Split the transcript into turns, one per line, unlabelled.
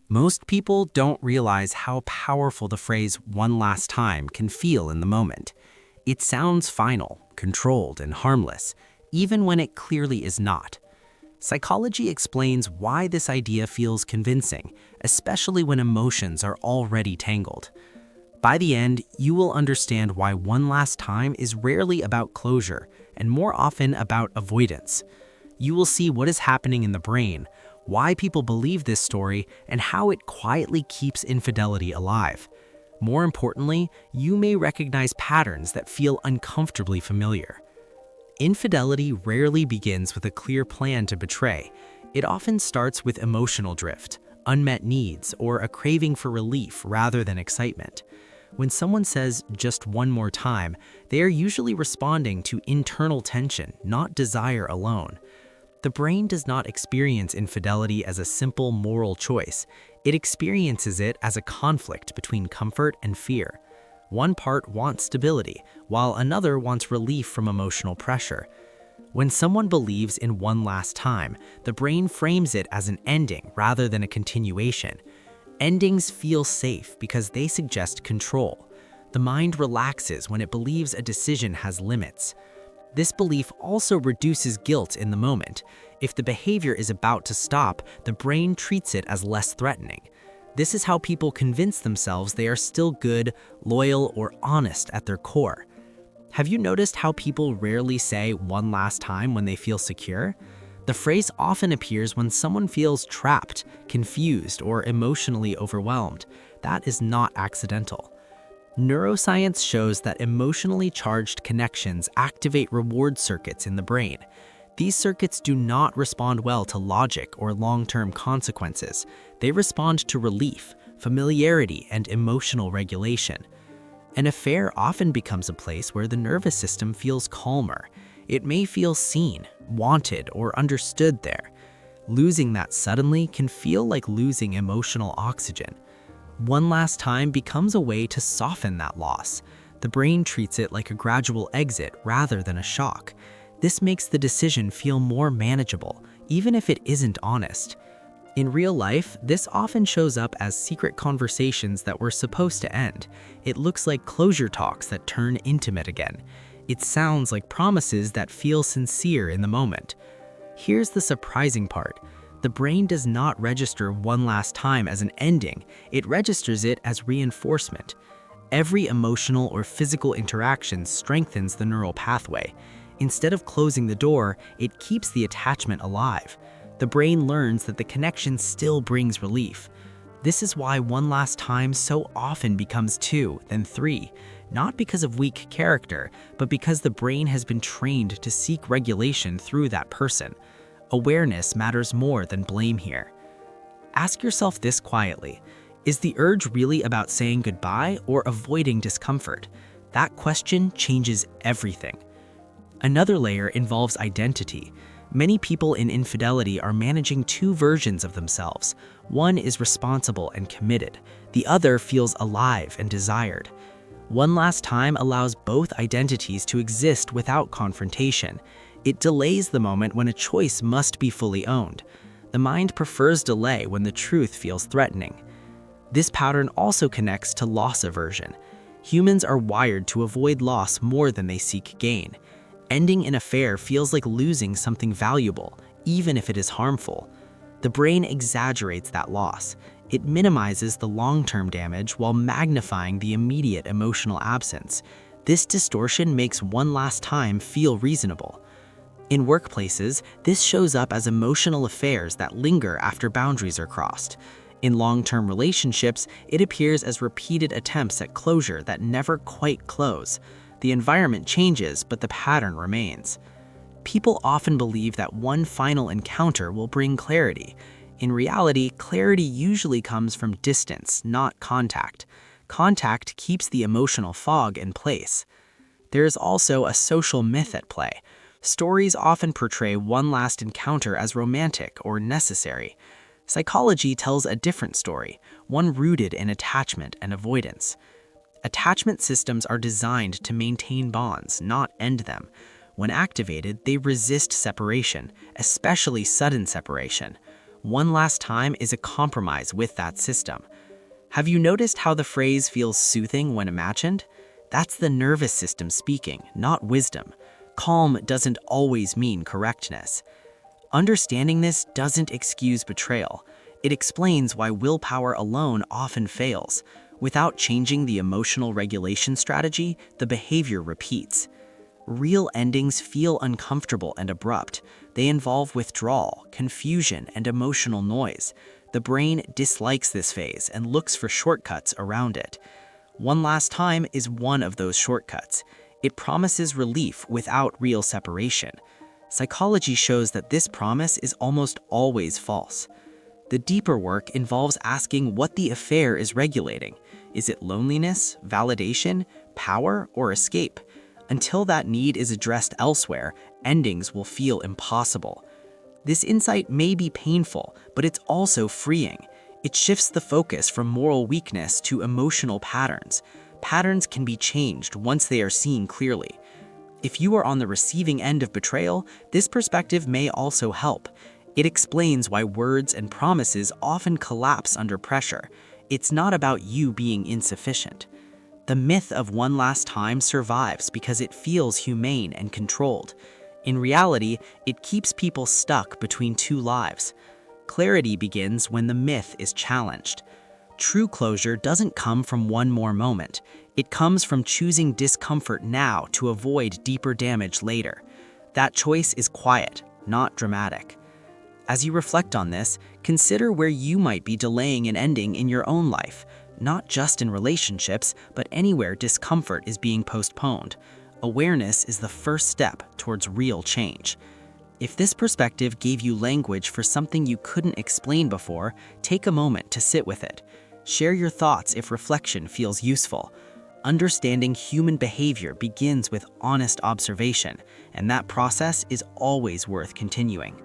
Most people don't realize how powerful the phrase "one last time" can feel in the moment. It sounds final, controlled, and harmless, even when it clearly is not. Psychology explains why this idea feels convincing, especially when emotions are already tangled. By the end, you will understand why one last time is rarely about closure and more often about avoidance. You will see what is happening in the brain, why people believe this story, and how it quietly keeps infidelity alive. More importantly, you may recognize patterns that feel uncomfortably familiar. Infidelity rarely begins with a clear plan to betray. It often starts with emotional drift, unmet needs, or a craving for relief rather than excitement. When someone says "just one more time," they are usually responding to internal tension, not desire alone. The brain does not experience infidelity as a simple moral choice. It experiences it as a conflict between comfort and fear. One part wants stability, while another wants relief from emotional pressure. When someone believes in one last time, the brain frames it as an ending rather than a continuation. Endings feel safe because they suggest control. The mind relaxes when it believes a decision has limits. This belief also reduces guilt in the moment. If the behavior is about to stop, the brain treats it as less threatening. This is how people convince themselves they are still good, loyal, or honest at their core. Have you noticed how people rarely say "one last time" when they feel secure? The phrase often appears when someone feels trapped, confused, or emotionally overwhelmed. That is not accidental. Neuroscience shows that emotionally charged connections activate reward circuits in the brain. These circuits do not respond well to logic or long-term consequences. They respond to relief, familiarity, and emotional regulation. An affair often becomes a place where the nervous system feels calmer. It may feel seen, wanted, or understood there. Losing that suddenly can feel like losing emotional oxygen. One last time becomes a way to soften that loss. The brain treats it like a gradual exit rather than a shock. This makes the decision feel more manageable, even if it isn't honest. In real life, this often shows up as secret conversations that were supposed to end. It looks like closure talks that turn intimate again. It sounds like promises that feel sincere in the moment. Here's the surprising part. The brain does not register one last time as an ending. It registers it as reinforcement. Every emotional or physical interaction strengthens the neural pathway. Instead of closing the door, it keeps the attachment alive. The brain learns that the connection still brings relief. This is why one last time so often becomes two, then three, not because of weak character, but because the brain has been trained to seek regulation through that person. Awareness matters more than blame here. Ask yourself this quietly. Is the urge really about saying goodbye or avoiding discomfort? That question changes everything. Another layer involves identity. Many people in infidelity are managing two versions of themselves. One is responsible and committed. The other feels alive and desired. One last time allows both identities to exist without confrontation. It delays the moment when a choice must be fully owned. The mind prefers delay when the truth feels threatening. This pattern also connects to loss aversion. Humans are wired to avoid loss more than they seek gain. Ending an affair feels like losing something valuable, even if it is harmful. The brain exaggerates that loss. It minimizes the long-term damage while magnifying the immediate emotional absence. This distortion makes one last time feel reasonable. In workplaces, this shows up as emotional affairs that linger after boundaries are crossed. In long-term relationships, it appears as repeated attempts at closure that never quite close. The environment changes, but the pattern remains. People often believe that one final encounter will bring clarity. In reality, clarity usually comes from distance, not contact. Contact keeps the emotional fog in place. There is also a social myth at play. Stories often portray one last encounter as romantic or necessary. Psychology tells a different story, one rooted in attachment and avoidance. Attachment systems are designed to maintain bonds, not end them. When activated, they resist separation, especially sudden separation. One last time is a compromise with that system. Have you noticed how the phrase feels soothing when imagined? That's the nervous system speaking, not wisdom. Calm doesn't always mean correctness. Understanding this doesn't excuse betrayal. It explains why willpower alone often fails. Without changing the emotional regulation strategy, the behavior repeats. Real endings feel uncomfortable and abrupt. They involve withdrawal, confusion, and emotional noise. The brain dislikes this phase and looks for shortcuts around it. One last time is one of those shortcuts. It promises relief without real separation. Psychology shows that this promise is almost always false. The deeper work involves asking what the affair is regulating. Is it loneliness, validation, power, or escape? Until that need is addressed elsewhere, endings will feel impossible. This insight may be painful, but it's also freeing. It shifts the focus from moral weakness to emotional patterns. Patterns can be changed once they are seen clearly. If you are on the receiving end of betrayal, this perspective may also help. It explains why words and promises often collapse under pressure. It's not about you being insufficient. The myth of one last time survives because it feels humane and controlled. In reality, it keeps people stuck between two lives. Clarity begins when the myth is challenged. True closure doesn't come from one more moment. It comes from choosing discomfort now to avoid deeper damage later. That choice is quiet, not dramatic. As you reflect on this, consider where you might be delaying an ending in your own life. Not just in relationships, but anywhere discomfort is being postponed. Awareness is the first step towards real change. If this perspective gave you language for something you couldn't explain before, take a moment to sit with it. Share your thoughts if reflection feels useful. Understanding human behavior begins with honest observation, and that process is always worth continuing.